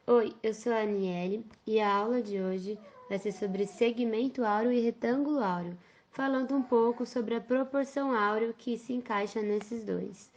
Oi, eu sou a Aniele e a aula de hoje vai ser sobre segmento áureo e retângulo áureo, falando um pouco sobre a proporção áureo que se encaixa nesses dois,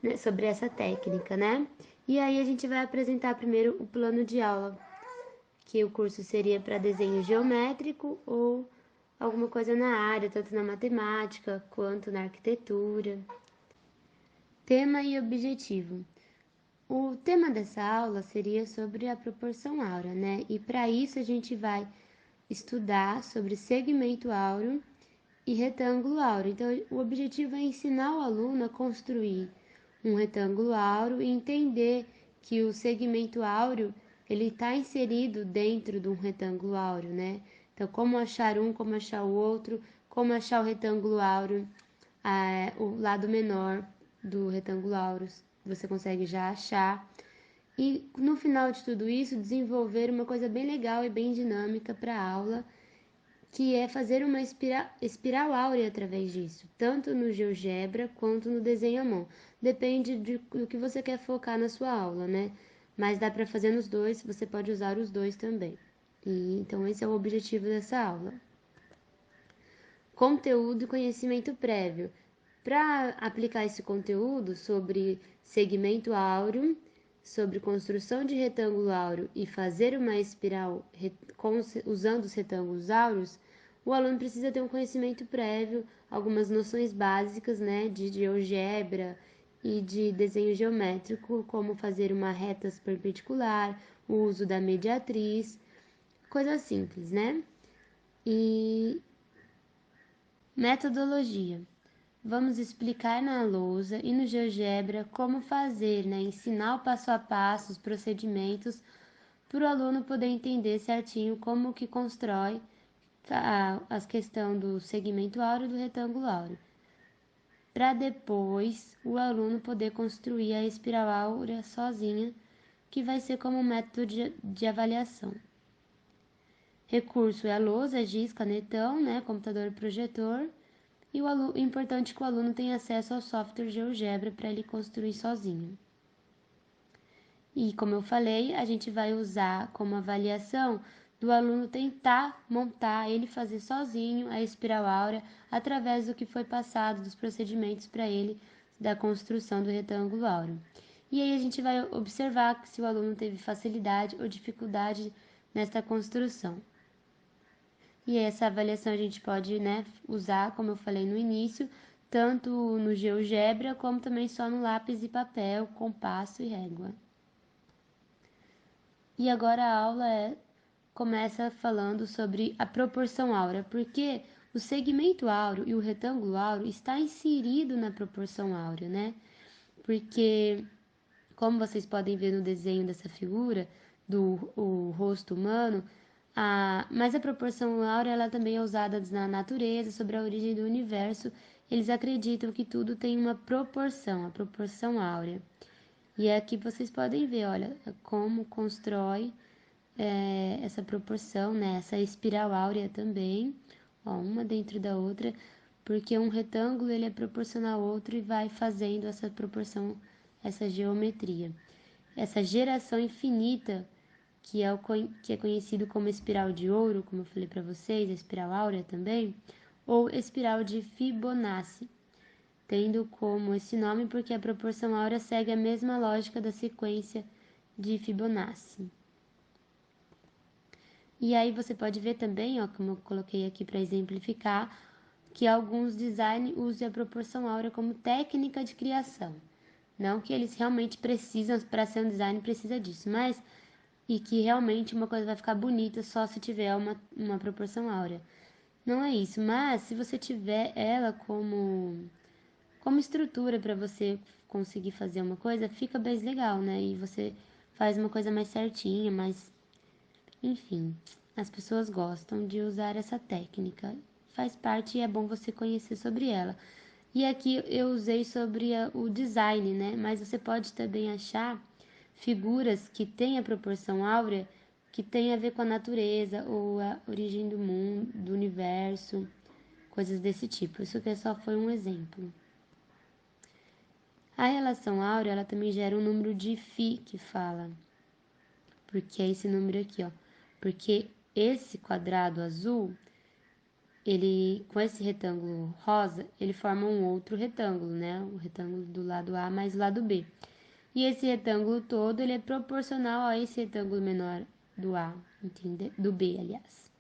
né, sobre essa técnica, né? E aí a gente vai apresentar primeiro o plano de aula, que o curso seria para desenho geométrico ou alguma coisa na área, tanto na matemática quanto na arquitetura. Tema e objetivo. O tema dessa aula seria sobre a proporção áurea, né? E para isso a gente vai estudar sobre segmento áureo e retângulo áureo. Então, o objetivo é ensinar o aluno a construir um retângulo áureo e entender que o segmento áureo ele está inserido dentro de um retângulo áureo, né? Então, como achar um, como achar o outro, como achar o retângulo áureo, o lado menor do retângulo áureo, você consegue já achar. E no final de tudo isso, desenvolver uma coisa bem legal e bem dinâmica para a aula, que é fazer uma espiral áurea através disso, tanto no GeoGebra quanto no desenho à mão. Depende do que você quer focar na sua aula, né? Mas dá para fazer nos dois, você pode usar os dois também. E, então, esse é o objetivo dessa aula. Conteúdo e conhecimento prévio. Para aplicar esse conteúdo sobre segmento áureo, sobre construção de retângulo áureo e fazer uma espiral usando os retângulos áureos, o aluno precisa ter um conhecimento prévio, algumas noções básicas, né, de GeoGebra e de desenho geométrico, como fazer uma reta perpendicular, o uso da mediatriz, coisas simples, né? E metodologia. Vamos explicar na lousa e no GeoGebra como fazer, né? Ensinar o passo a passo, os procedimentos, para o aluno poder entender certinho como que constrói a questão do segmento áureo e do retângulo áureo. Para depois o aluno poder construir a espiral áurea sozinha, que vai ser como método de avaliação. Recurso é a lousa, giz, canetão, né? Computador projetor. E o importante é que o aluno tenha acesso ao software GeoGebra para ele construir sozinho. E como eu falei, a gente vai usar como avaliação do aluno tentar montar, ele fazer sozinho a espiral áurea através do que foi passado, dos procedimentos para ele da construção do retângulo áureo. E aí a gente vai observar se o aluno teve facilidade ou dificuldade nesta construção. E essa avaliação a gente pode, né, usar, como eu falei no início, tanto no GeoGebra como também só no lápis e papel, compasso e régua. E agora a aula começa falando sobre a proporção áurea, porque o segmento áureo e o retângulo áureo está inserido na proporção áurea, né? Porque, como vocês podem ver no desenho dessa figura, do rosto humano, mas a proporção áurea ela também é usada na natureza, sobre a origem do universo. Eles acreditam que tudo tem uma proporção, a proporção áurea. E aqui vocês podem ver, olha, como constrói essa proporção, né? Essa espiral áurea também, ó, uma dentro da outra, porque um retângulo ele é proporcional ao outro e vai fazendo essa proporção, essa geometria. Essa geração infinita que é conhecido como espiral de ouro, como eu falei para vocês, a espiral áurea também, ou espiral de Fibonacci, tendo como esse nome porque a proporção áurea segue a mesma lógica da sequência de Fibonacci. E aí você pode ver também, ó, como eu coloquei aqui para exemplificar, que alguns designs usam a proporção áurea como técnica de criação. Não que eles realmente precisam, para ser um design precisa disso, mas e que realmente uma coisa vai ficar bonita só se tiver uma proporção áurea. Não é isso, mas se você tiver ela como estrutura para você conseguir fazer uma coisa, fica bem legal, né? E você faz uma coisa mais certinha, mais... Enfim, as pessoas gostam de usar essa técnica. Faz parte e é bom você conhecer sobre ela. E aqui eu usei sobre o design, né? Mas você pode também achar figuras que têm a proporção áurea que tem a ver com a natureza ou a origem do mundo, do universo, coisas desse tipo. Isso aqui só foi um exemplo. A relação áurea ela também gera um número de φ que fala, porque é esse número aqui, ó. Porque esse quadrado azul, ele, com esse retângulo rosa, ele forma um outro retângulo, né? O retângulo do lado A mais o lado B. E esse retângulo todo, ele é proporcional a esse retângulo menor do A, entende? Do B, aliás.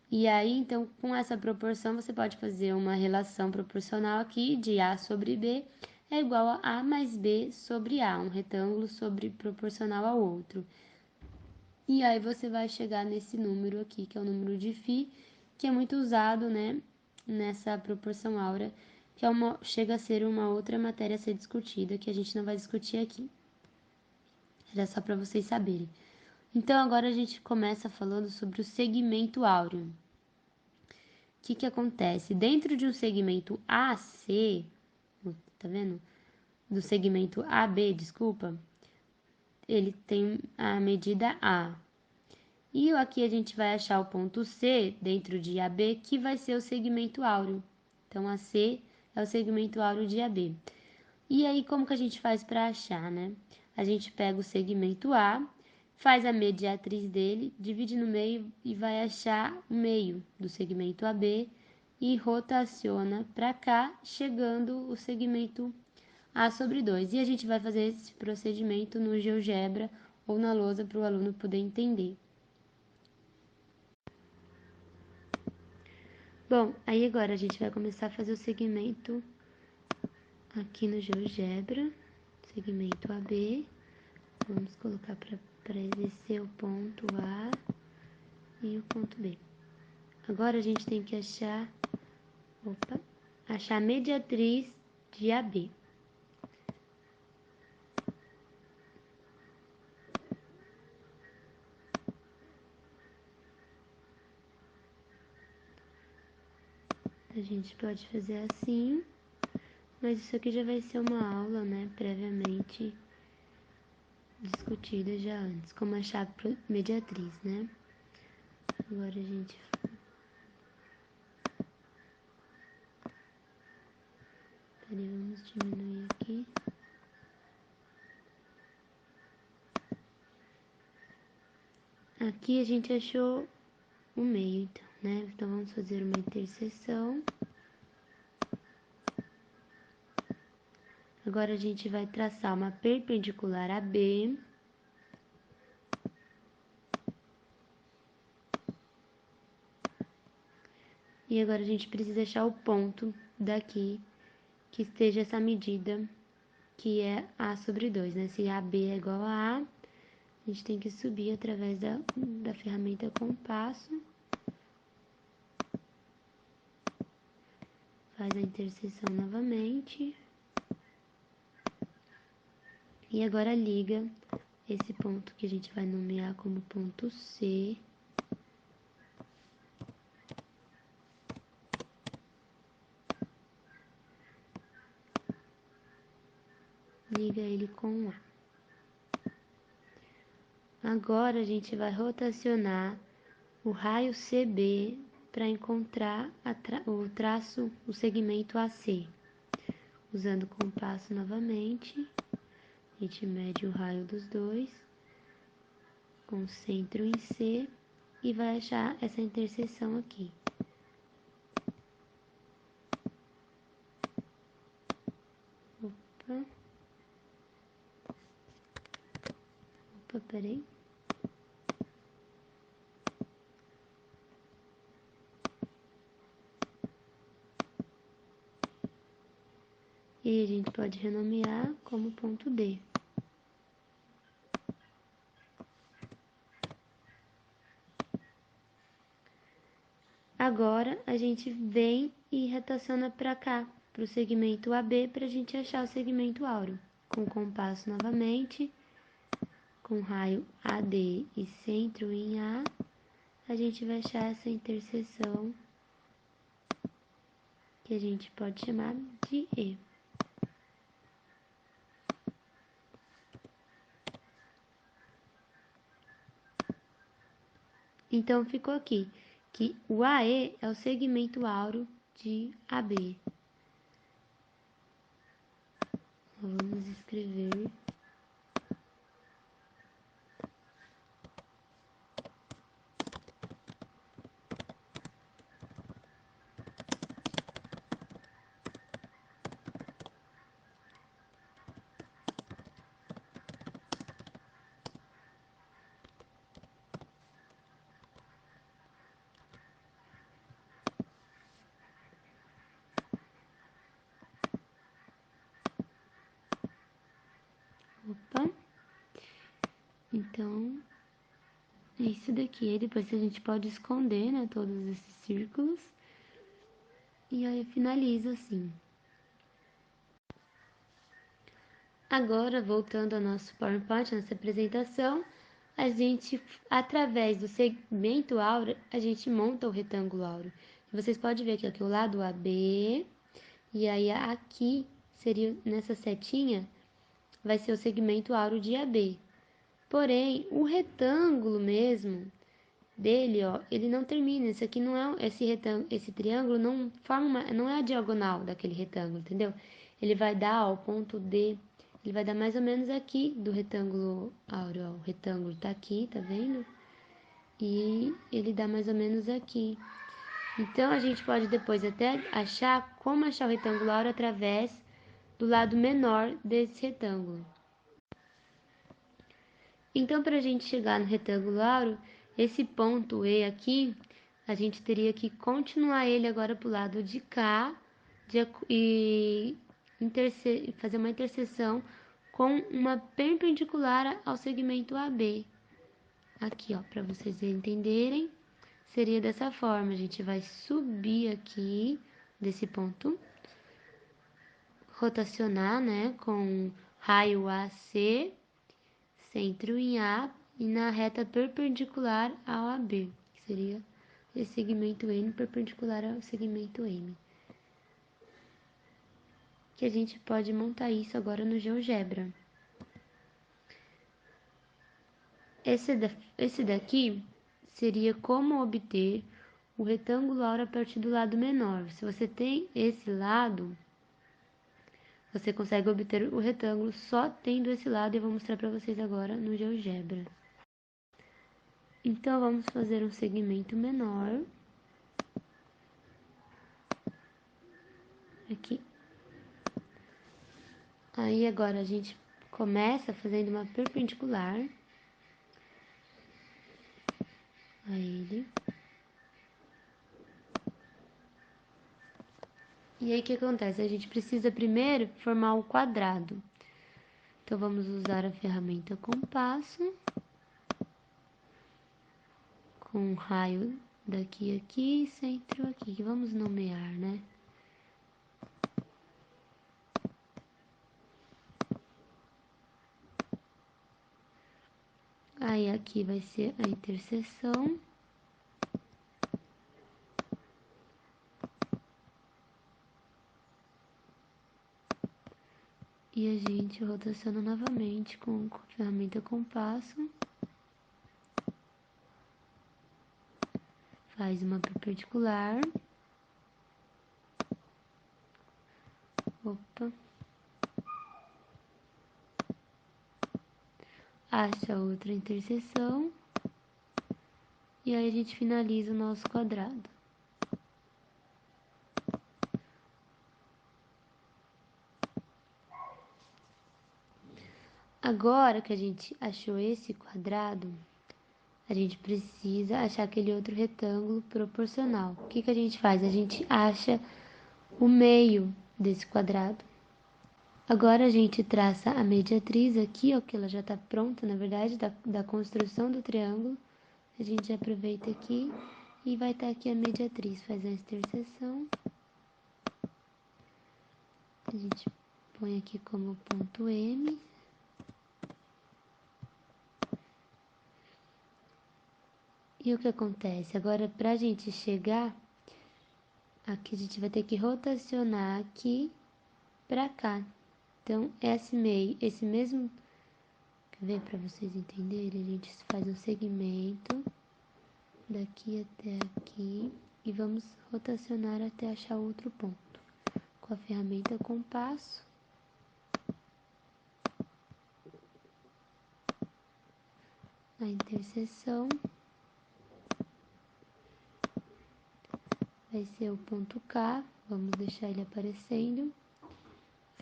E aí, então, com essa proporção, você pode fazer uma relação proporcional aqui de A sobre B é igual a A mais B sobre A, um retângulo sobre proporcional ao outro. E aí você vai chegar nesse número aqui, que é o número de φ, que é muito usado, né, nessa proporção áurea, que chega a ser uma outra matéria a ser discutida, que a gente não vai discutir aqui. Era só para vocês saberem. Então, agora a gente começa falando sobre o segmento áureo. O que acontece? Dentro de um segmento AC, tá vendo? Do segmento AB, desculpa, ele tem a medida A. E aqui a gente vai achar o ponto C dentro de AB, que vai ser o segmento áureo. Então, AC é o segmento áureo de AB. E aí, como que a gente faz para achar, né? A gente pega o segmento A, faz a mediatriz dele, divide no meio e vai achar o meio do segmento AB e rotaciona para cá, chegando o segmento A sobre 2. E a gente vai fazer esse procedimento no GeoGebra ou na lousa para o aluno poder entender. Bom, aí agora a gente vai começar a fazer o segmento aqui no GeoGebra, segmento AB. Vamos colocar para aparecer o ponto A e o ponto B. Agora a gente tem que achar a mediatriz de AB. A gente pode fazer assim, mas isso aqui já vai ser uma aula, né, previamente discutida já antes, como achar a mediatriz, né? Agora a gente vamos diminuir aqui. Aqui a gente achou o meio, então, né? Então, vamos fazer uma interseção. Agora, a gente vai traçar uma perpendicular a B. E agora, a gente precisa achar o ponto daqui, que esteja essa medida, que é A sobre 2, né? Se AB é igual a gente tem que subir através da ferramenta compasso. Faz a interseção novamente. E agora liga esse ponto que a gente vai nomear como ponto C. Liga ele com A. Agora a gente vai rotacionar o raio CB para encontrar o traço, o segmento AC. Usando o compasso novamente, a gente mede o raio dos dois, com centro em C, e vai achar essa interseção aqui. Opa, peraí. E a gente pode renomear como ponto D. Agora, a gente vem e rotaciona para cá, para o segmento AB, para a gente achar o segmento áureo. Com o compasso novamente, com raio AD e centro em a gente vai achar essa interseção, que a gente pode chamar de E. Então, ficou aqui que o AE é o segmento áureo de AB. Vamos escrever Então, é isso daqui. Depois a gente pode esconder, né, todos esses círculos. E aí finaliza assim. Agora, voltando ao nosso PowerPoint, nossa apresentação, a gente, através do segmento áureo, a gente monta o retângulo áureo. Vocês podem ver que aqui o lado AB, e aí aqui seria, nessa setinha, vai ser o segmento áureo de AB. Porém, o retângulo mesmo dele, ó, ele não termina. Esse aqui não é esse retângulo, esse triângulo não forma não é a diagonal daquele retângulo, entendeu? Ele vai dar, ó, o ponto D, ele vai dar mais ou menos aqui do retângulo áureo, ó. O retângulo tá aqui, tá vendo? E ele dá mais ou menos aqui. Então a gente pode depois até achar como achar o retângulo áureo através do lado menor desse retângulo. Então, para a gente chegar no retângulo áureo, esse ponto E aqui, a gente teria que continuar ele agora para o lado de cá e fazer uma interseção com uma perpendicular ao segmento AB. Aqui, ó, para vocês entenderem, seria dessa forma. A gente vai subir aqui desse ponto, rotacionar, né, com raio AC, centro em A e na reta perpendicular ao AB, que seria esse segmento N perpendicular ao segmento M. Que a gente pode montar isso agora no GeoGebra. Esse daqui seria como obter o retângulo áureo a partir do lado menor. Se você tem esse lado, você consegue obter o retângulo só tendo esse lado, e eu vou mostrar para vocês agora no GeoGebra. Então, vamos fazer um segmento menor. Aqui. Aí, agora, a gente começa fazendo uma perpendicular a ele. E aí, o que acontece? A gente precisa primeiro formar o quadrado. Então, vamos usar a ferramenta compasso. Com um raio daqui aqui, centro aqui. Vamos nomear, né? Aí, aqui vai ser a interseção. E a gente rotaciona novamente com a ferramenta compasso. Faz uma perpendicular. Opa. Acha outra interseção. E aí a gente finaliza o nosso quadrado. Agora que a gente achou esse quadrado, a gente precisa achar aquele outro retângulo proporcional. O que que a gente faz? A gente acha o meio desse quadrado. Agora a gente traça a mediatriz aqui, ó, que ela já está pronta, na verdade, da construção do triângulo. A gente aproveita aqui e vai estar aqui a mediatriz, faz a interseção. A gente põe aqui como ponto M. E o que acontece? Agora, para a gente chegar, aqui a gente vai ter que rotacionar aqui para cá. Então, esse mesmo, quer ver para vocês entenderem? A gente faz um segmento daqui até aqui e vamos rotacionar até achar outro ponto. Com a ferramenta compasso. A interseção vai ser o ponto K, vamos deixar ele aparecendo.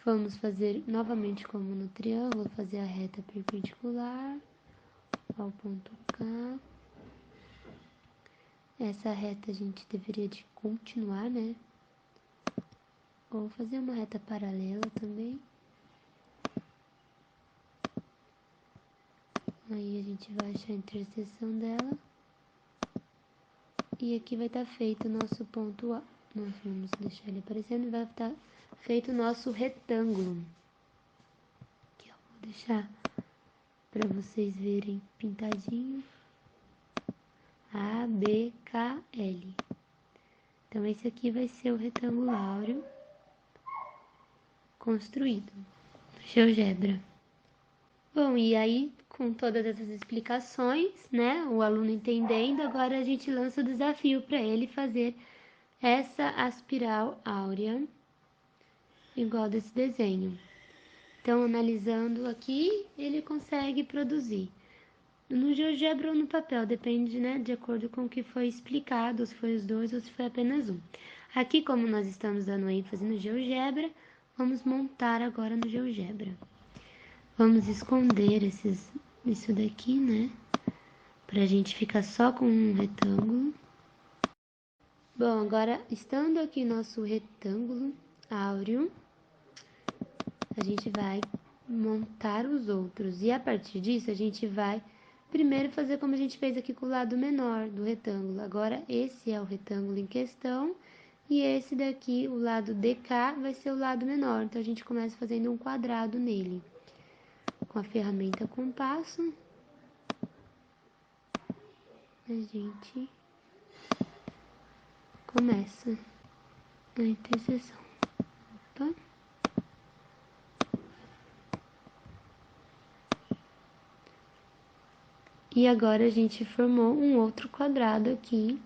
Vamos fazer novamente como no triângulo, fazer a reta perpendicular ao ponto K. Essa reta a gente deveria de continuar, né? Ou fazer uma reta paralela também. Aí a gente vai achar a interseção dela. E aqui vai estar feito o nosso ponto A. Nós vamos deixar ele aparecendo e vai estar feito o nosso retângulo. Aqui, ó, vou deixar para vocês verem pintadinho. A, B, K, L. Então, esse aqui vai ser o retângulo áureo construído no GeoGebra. Bom, e aí, com todas essas explicações, né, o aluno entendendo, agora a gente lança o desafio para ele fazer essa aspiral áurea igual desse desenho. Então, analisando aqui, ele consegue produzir. No GeoGebra ou no papel, depende, né, de acordo com o que foi explicado, se foi os dois ou se foi apenas um. Aqui, como nós estamos dando ênfase no GeoGebra, vamos montar agora no GeoGebra. Vamos esconder isso daqui, né, pra gente ficar só com um retângulo. Bom, agora, estando aqui nosso retângulo áureo, a gente vai montar os outros. E a partir disso, a gente vai primeiro fazer como a gente fez aqui com o lado menor do retângulo. Agora, esse é o retângulo em questão. E esse daqui, o lado DK, vai ser o lado menor. Então, a gente começa fazendo um quadrado nele. Com a ferramenta compasso, a gente começa a interseção. Opa. E agora a gente formou um outro quadrado aqui.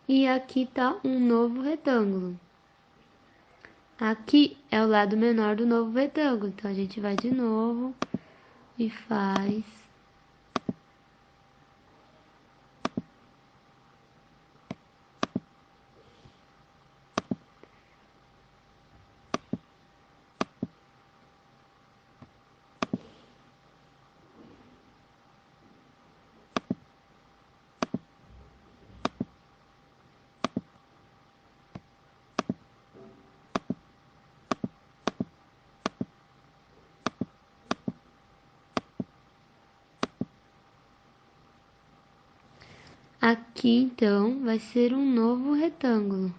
E aqui tá um novo retângulo. Aqui é o lado menor do novo retângulo. Então, a gente vai de novo e faz aqui, então, vai ser um novo retângulo.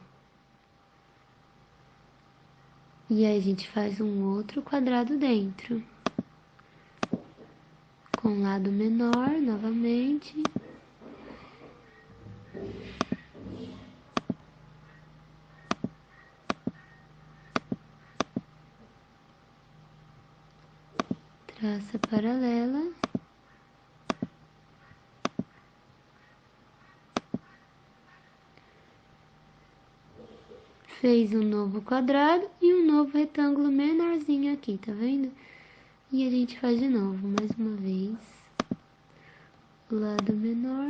E aí, a gente faz um outro quadrado dentro. Com lado menor, novamente. Traça paralela. Fez um novo quadrado e um novo retângulo menorzinho aqui, tá vendo? E a gente faz de novo, mais uma vez. Lado menor.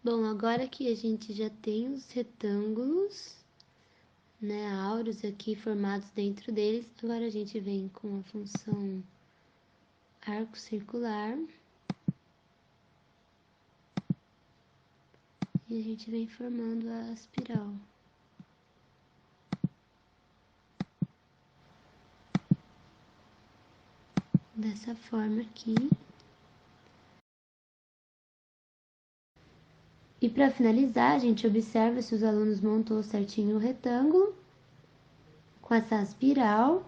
Bom, agora que a gente já tem os retângulos, né, áureos aqui formados dentro deles, agora a gente vem com a função arco circular. E a gente vem formando a espiral. Dessa forma aqui. E para finalizar, a gente observa se os alunos montou certinho o retângulo com essa espiral